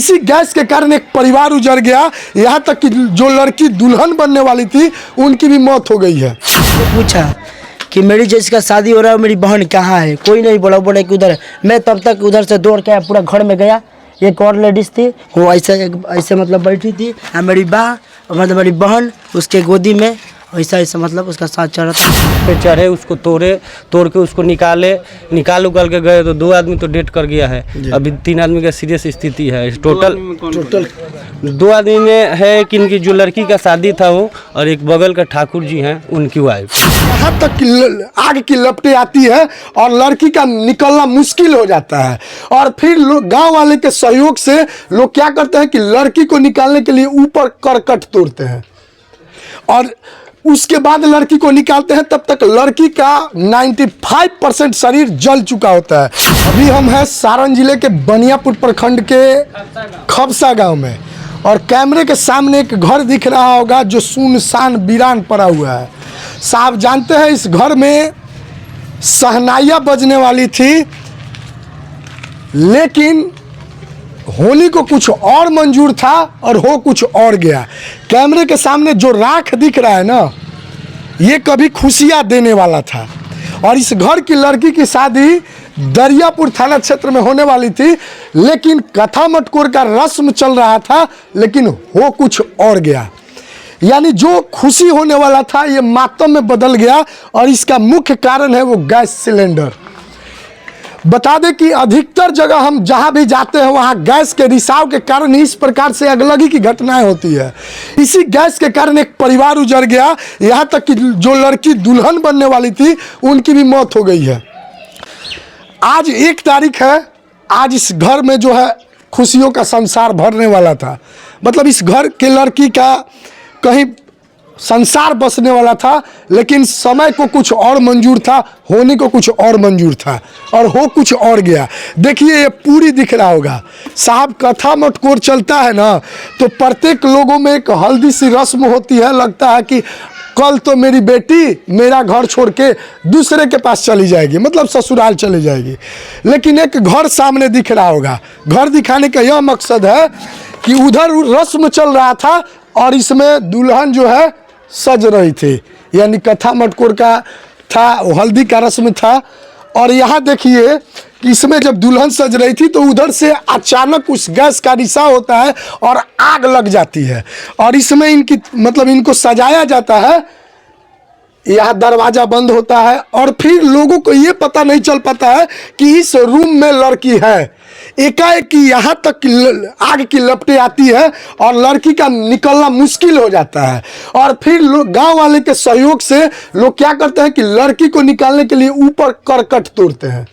इसी गैस के कारण एक परिवार उजड़ गया, यहाँ तक कि जो लड़की दुल्हन बनने वाली थी उनकी भी मौत हो गई है। पूछा कि मेरी जैसी का शादी हो रहा है, मेरी बहन कहाँ है, कोई नहीं बोला, बोले कि उधर है। मैं तब तक उधर से दौड़ के पूरा घर में गया। एक और लेडीज़ थी, वो ऐसे मतलब बैठी थी, और मेरी मतलब मेरी बहन उसके गोदी में ऐसा मतलब उसका साथ चढ़ा पे चढ़े, उसको तोड़ के उसको निकाल के गए तो 2 आदमी तो डेथ कर गया है। अभी 3 आदमी का सीरियस स्थिति है। टोटल 2 आदमी में है कि इनकी जो लड़की का शादी था वो, और एक बगल का ठाकुर जी हैं उनकी वाइफ। यहाँ तक कि आग की लपटें आती है और लड़की का निकलना मुश्किल हो जाता है। और फिर लोग गाँव वाले के सहयोग से लोग क्या करते हैं कि लड़की को निकालने के लिए ऊपर करकट तोड़ते हैं और उसके बाद लड़की को निकालते हैं। तब तक लड़की का 95% शरीर जल चुका होता है। अभी हम हैं सारण जिले के बनियापुर प्रखंड के खबसा गांव में, और कैमरे के सामने एक घर दिख रहा होगा जो सुनसान वीरान पड़ा हुआ है। साहब जानते हैं इस घर में शहनाइयाँ बजने वाली थी, लेकिन होली को कुछ और मंजूर था और हो कुछ और गया। कैमरे के सामने जो राख दिख रहा है ना, ये कभी खुशियाँ देने वाला था। और इस घर की लड़की की शादी दरियापुर थाना क्षेत्र में होने वाली थी, लेकिन कथा मटकोर का रस्म चल रहा था, लेकिन हो कुछ और गया। यानी जो खुशी होने वाला था ये मातम में बदल गया, और इसका मुख्य कारण है वो गैस सिलेंडर। बता दें कि अधिकतर जगह हम जहां भी जाते हैं वहां गैस के रिसाव के कारण इस प्रकार से अगलगी की घटनाएं होती है। इसी गैस के कारण एक परिवार उजड़ गया, यहां तक कि जो लड़की दुल्हन बनने वाली थी उनकी भी मौत हो गई है। आज 1 तारीख है, आज इस घर में जो है खुशियों का संसार भरने वाला था। मतलब इस घर के लड़की का कहीं संसार बसने वाला था, लेकिन समय को कुछ और मंजूर था, होने को कुछ और मंजूर था, और हो कुछ और गया। देखिए ये पूरी दिख रहा होगा। साहब कथा मटकोर चलता है ना, तो प्रत्येक लोगों में एक हल्दी सी रस्म होती है। लगता है कि कल तो मेरी बेटी मेरा घर छोड़ के दूसरे के पास चली जाएगी, मतलब ससुराल चली जाएगी। लेकिन एक घर सामने दिख रहा होगा। घर दिखाने का यह मकसद है कि उधर रस्म चल रहा था और इसमें दुल्हन जो है सज रही थी, यानी कथा मटकोर का था, हल्दी का रस्म था। और यहाँ देखिए कि इसमें जब दुल्हन सज रही थी तो उधर से अचानक उस गैस का रिसाव होता है और आग लग जाती है, और इसमें इनकी मतलब इनको सजाया जाता है। यहाँ दरवाज़ा बंद होता है और फिर लोगों को ये पता नहीं चल पाता है कि इस रूम में लड़की है। एकाएक यहाँ तक आग की लपटें आती है और लड़की का निकलना मुश्किल हो जाता है। और फिर गांव वाले के सहयोग से लोग क्या करते हैं कि लड़की को निकालने के लिए ऊपर करकट तोड़ते हैं,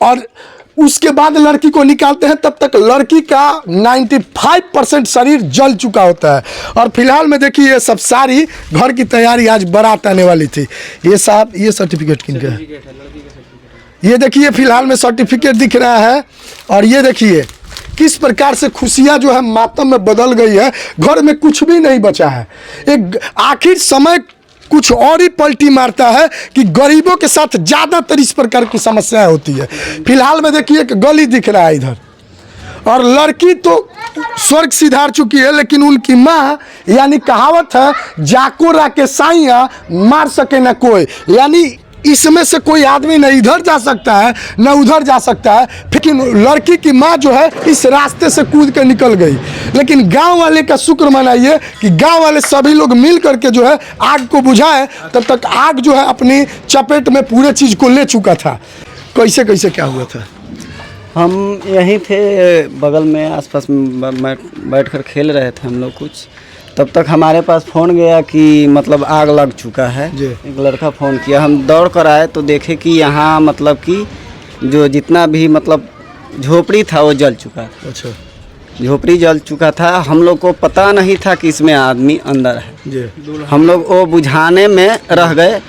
और उसके बाद लड़की को निकालते हैं। तब तक लड़की का 95% शरीर जल चुका होता है। और फिलहाल में देखिए ये सब सारी घर की तैयारी, आज बारात आने वाली थी। ये साहब ये सर्टिफिकेट किनका है? ये देखिए फिलहाल में सर्टिफिकेट दिख रहा है, और ये देखिए किस प्रकार से खुशियाँ जो है मातम में बदल गई है। घर में कुछ भी नहीं बचा है। एक आखिर समय कुछ और ही पलटी मारता है कि गरीबों के साथ ज़्यादातर इस प्रकार की समस्याएं होती है। फिलहाल में देखिए एक गली दिख रहा है इधर, और लड़की तो स्वर्ग सिधार चुकी है, लेकिन उनकी माँ, यानी कहावत है जाको राके साइया मार सके न कोई, यानी इसमें से कोई आदमी न इधर जा सकता है न उधर जा सकता है। लेकिन लड़की की माँ जो है इस रास्ते से कूद के निकल गई। लेकिन गांव वाले का शुक्र मनाइए कि गांव वाले सभी लोग मिल करके जो है आग को बुझाए। तब तक आग जो है अपनी चपेट में पूरे चीज़ को ले चुका था। कैसे कैसे क्या हुआ था? हम यहीं थे बगल में, आसपास में बैठ कर खेल रहे थे हम लोग कुछ। तब तक हमारे पास फ़ोन गया कि मतलब आग लग चुका है। एक लड़का फ़ोन किया, हम दौड़ कर आए तो देखे कि यहाँ मतलब कि जो जितना भी मतलब झोपड़ी था वो जल चुका था। अच्छा, झोपड़ी जल चुका था। हम लोग को पता नहीं था कि इसमें आदमी अंदर है। हम लोग वो बुझाने में रह गए।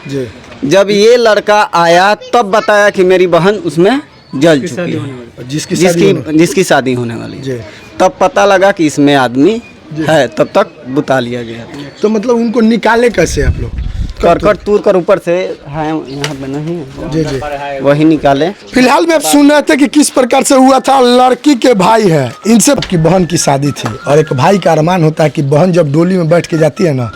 जब ये लड़का आया तब बताया कि मेरी बहन उसमें जल चुकी है, जिसकी शादी होने वाली। तब पता लगा कि इसमें आदमी है, तब तक बुता लिया गया। तो मतलब उनको निकाले कैसे आप लोग? करकट तूर कर ऊपर से है यहाँ पे नहीं है, जी जी। वही निकाले। फिलहाल में आप सुन रहे थे कि किस प्रकार से हुआ था। लड़की के भाई है, इनसे की बहन की शादी थी और एक भाई का अरमान होता है कि बहन जब डोली में बैठ के जाती है ना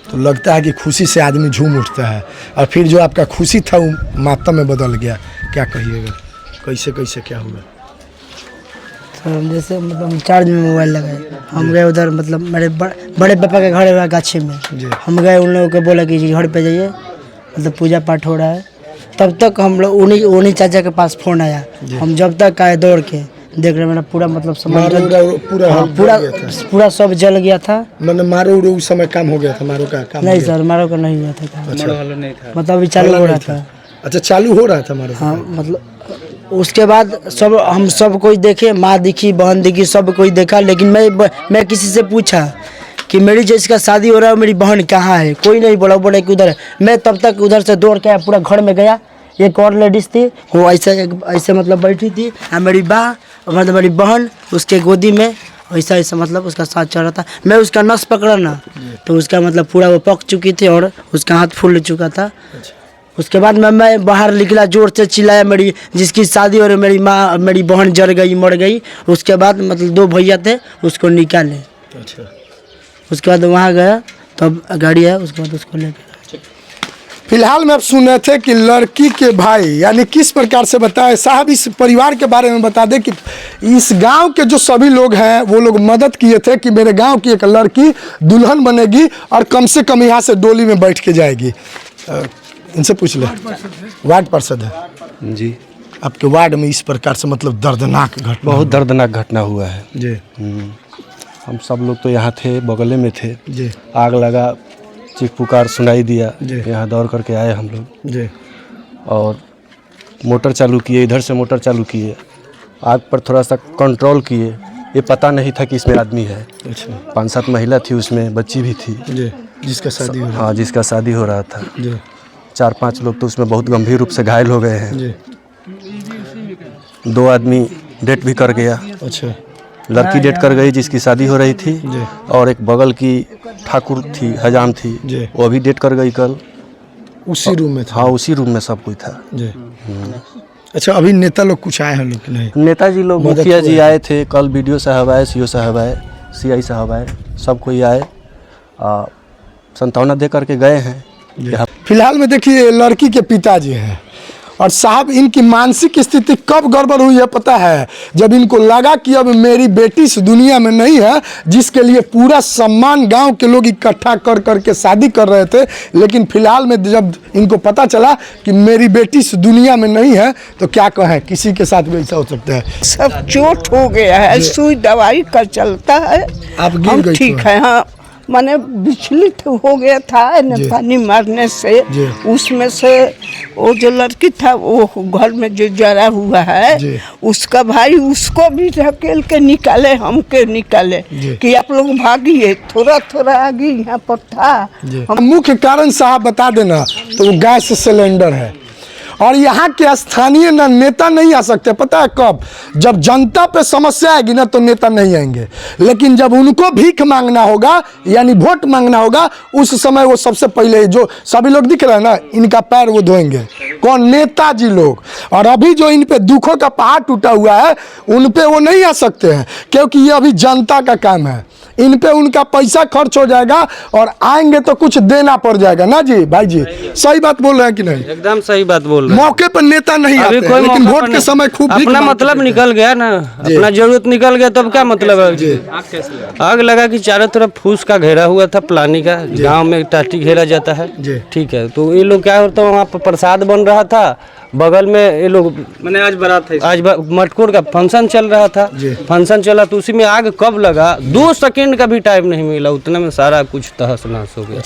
तो लगता है कि खुशी से आदमी झूम उठता है, और फिर जो आपका खुशी था वो मातम में बदल गया। क्या कहिएगा, कैसे कैसे क्या हुआ? तो हम जैसे मतलब चार्ज में मोबाइल लगाए, हम गए उधर मतलब मेरे बड़े पापा के घर है गाछी में, हम गए, उन लोगों को बोला कि जी घर पे जाइए मतलब पूजा पाठ हो रहा है। तब तक हम लोग उन्हीं चाचा के पास फ़ोन आया, हम जब तक आए दौड़ के देख रहे मेरा पूरा मतलब सामान पूरा सब जल गया था। मैंने मारो उस समय काम हो गया था, मारो का काम नहीं सर, मारो का नहीं हुआ था काम। अच्छा। मतलब अभी चालू हो रहा था। अच्छा, चालू हो रहा था मारो? हाँ, मतलब उसके बाद सब हम सब कोई देखे, माँ दिखी, बहन दिखी, सब कोई देखा, लेकिन मैं किसी से पूछा कि मेरी जिसका शादी हो रहा है मेरी बहन कहाँ है, कोई नहीं बोला। बोले कि उधर है। मैं तब तक उधर से दौड़ के पूरा घर में गया। एक और लेडीज़ थी, वो ऐसे मतलब बैठी थी, और मेरी मतलब मेरी बहन उसके गोदी में ऐसा मतलब उसका साथ चल रहा था। मैं उसका नस पकड़ा ना तो उसका मतलब पूरा वो पक चुकी थी और उसका हाथ फूल चुका था। उसके बाद मैं बाहर निकला, जोर से चिल्लाया, मेरी जिसकी शादी हो रही मेरी माँ मेरी बहन जल गई, मर गई। उसके बाद मतलब 2 भैया थे, उसको निकाले। अच्छा। उसके बाद वहाँ गया, तब गाड़ी आया, उसके बाद उसको लेकर। फिलहाल में आप सुन रहे थे कि लड़की के भाई यानी किस प्रकार से बताए साहब, इस परिवार के बारे में बता दें कि इस गांव के जो सभी लोग हैं वो लोग मदद किए थे कि मेरे गांव की एक लड़की दुल्हन बनेगी और कम से कम यहाँ से डोली में बैठ के जाएगी। इनसे पूछ ले, वार्ड पार्षद है जी। आपके वार्ड में इस प्रकार से मतलब दर्दनाक घटना? बहुत दर्दनाक घटना हुआ है जी। हम सब लोग तो यहाँ थे, बगले में थे जी। आग लगा, चीख पुकार सुनाई दिया, जी। यहाँ दौड़ करके आए हम लोग जी। और मोटर चालू किए, इधर से मोटर चालू किए, आग पर थोड़ा सा कंट्रोल किए। ये पता नहीं था कि इसमें आदमी है। अच्छा। 5-7 महिला थी, उसमें बच्ची भी थी। जी। जिसका शादी हो रहा? हाँ, जिसका शादी हो रहा था। जी। 4-5 लोग तो उसमें बहुत गंभीर रूप से घायल हो गए हैं। जी। 2 आदमी डेथ भी कर गया। अच्छा। लड़की डेट कर गई जिसकी शादी हो रही थी, जी। और एक बगल की ठाकुर थी, हजाम थी, जी। वो भी डेट कर गई कल। उसी रूम में था? हाँ, उसी रूम में सब कोई था। जी। अच्छा, अभी नेता लोग कुछ आए हैं लोग कि नहीं? नेताजी लोग, मदद मुखिया जी हुआ है? आए थे कल, BDO साहब आए, CO साहब आए, CI साहब आए, सब कोई आए, संतावना दे करके गए हैं। फिलहाल में देखिए लड़की के पिताजी हैं और साहब इनकी मानसिक स्थिति कब गड़बड़ हुई है पता है? जब इनको लगा कि अब मेरी बेटी इस दुनिया में नहीं है, जिसके लिए पूरा सम्मान गांव के लोग इकट्ठा कर करके शादी कर रहे थे, लेकिन फिलहाल में जब इनको पता चला कि मेरी बेटी इस दुनिया में नहीं है तो क्या कहें, किसी के साथ भी ऐसा हो सकता है। सब चोट हो गया है, सुई दवाई का चलता है। आप गिर हम गई ठीक थी? है। हाँ, मैंने विचलित हो गया था न पानी मारने से। उसमें से वो जो लड़की था वो घर में जो जरा हुआ है उसका भाई उसको भी ढकेल के निकाले, हमके निकाले कि आप लोग भागिए। थोड़ा थोड़ा आगे यहाँ पर था। मुख्य कारण साहब बता देना तो वो गैस सिलेंडर है और यहाँ के स्थानीय ना नेता नहीं आ सकते। पता है कब? जब जनता पे समस्या आएगी ना तो नेता नहीं आएंगे, लेकिन जब उनको भीख मांगना होगा यानी वोट मांगना होगा उस समय वो सबसे पहले जो सभी लोग दिख रहे हैं ना इनका पैर वो धोएंगे। कौन? नेताजी लोग। और अभी जो इन पे दुखों का पहाड़ टूटा हुआ है उन पे वो नहीं आ सकते हैं क्योंकि ये अभी जनता का काम है। इन पे उनका पैसा खर्च हो जाएगा और आएंगे तो कुछ देना पड़ जाएगा ना जी। भाई जी सही बात बोल रहे हैं कि नहीं? एकदम सही बात बोल रहे हैं। मौके पर नेता नहीं आते हैं, लेकिन वोट के समय खूब अपना मतलब निकल गया ना, अपना जरूरत निकल गया तब क्या मतलब है? आग लगा कि चारों तरफ फूस का घेरा हुआ था, प्लानी का, गांव में टाटी घेरा जाता है, ठीक है। तो ये लोग क्या होता है, वहाँ पर प्रसाद बन रहा था, बगल में ये लोग मैंने आज बारात था, आज मटकोर का फंक्शन चल रहा था, फंक्शन चला तो उसी में आग कब लगा 2 सेकंड का भी टाइम नहीं मिला, उतने में सारा कुछ तहस नहस हो गया।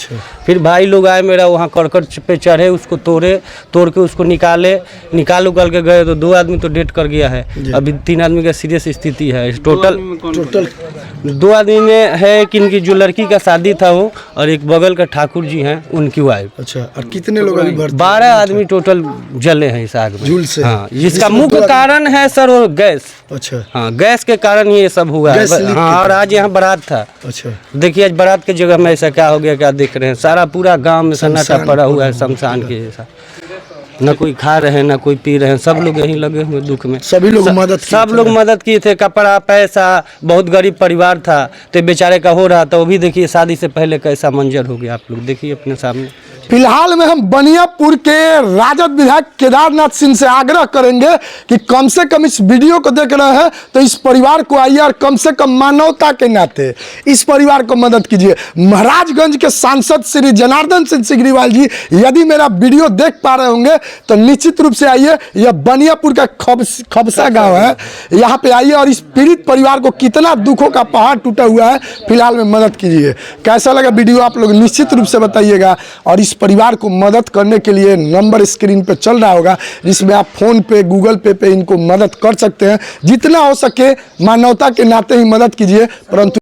फिर भाई लोग आए मेरा, वहाँ करकट पे चढ़े, उसको तोड़ के उसको निकाल के गए तो 2 आदमी तो डेथ कर गया है। अभी 3 आदमी का सीरियस स्थिति है। टोटल 2 आदमी में है कि इनकी जो लड़की का शादी था वो, और एक बगल का ठाकुर जी हैं उनकी वाइफ। अच्छा, और कितने लोग अभी 12 आदमी टोटल जले हैं इस आग में। झुलसे। हाँ, जिसका जिसमें मुख्य तो- कारण है सर वो गैस। अच्छा हाँ, गैस के कारण ही ये सब हुआ है। गैस लीक हाँ, के और आज यहाँ बारात था। अच्छा देखिए आज बारात की जगह में ऐसा क्या हो गया, क्या देख रहे हैं, सारा पूरा गांव में सन्नाटा शमशान पड़ा हुआ है, शमशान के जैसा। न कोई खा रहे हैं, न कोई पी रहे हैं, सब लोग यहीं लगे हुए दुख में। सभी लोग मदद किए सब थे। लोग मदद किए थे, कपड़ा पैसा, बहुत गरीब परिवार था तो बेचारे का हो रहा था। वो भी देखिए शादी से पहले कैसा मंजर हो गया, आप लोग देखिए अपने सामने। फिलहाल में हम बनियापुर के राजद विधायक केदारनाथ सिंह से आग्रह करेंगे कि कम से कम इस वीडियो को देख रहे हैं तो इस परिवार को आइए और कम से कम मानवता के नाते इस परिवार को मदद कीजिए। महाराजगंज के सांसद श्री जनार्दन सिंह सिग्रीवाल जी यदि मेरा वीडियो देख पा रहे होंगे तो निश्चित रूप से आइए। यह बनियापुर का खबसा गाँव है, यहाँ पे आइए और इस पीड़ित परिवार को कितना दुखों का पहाड़ टूटा हुआ है फिलहाल में मदद कीजिए। कैसा लगा वीडियो आप लोग निश्चित रूप से बताइएगा। और इस परिवार को मदद करने के लिए नंबर स्क्रीन पे चल रहा होगा जिसमें आप फोन पे गूगल पे इनको मदद कर सकते हैं। जितना हो सके मानवता के नाते ही मदद कीजिए, परंतु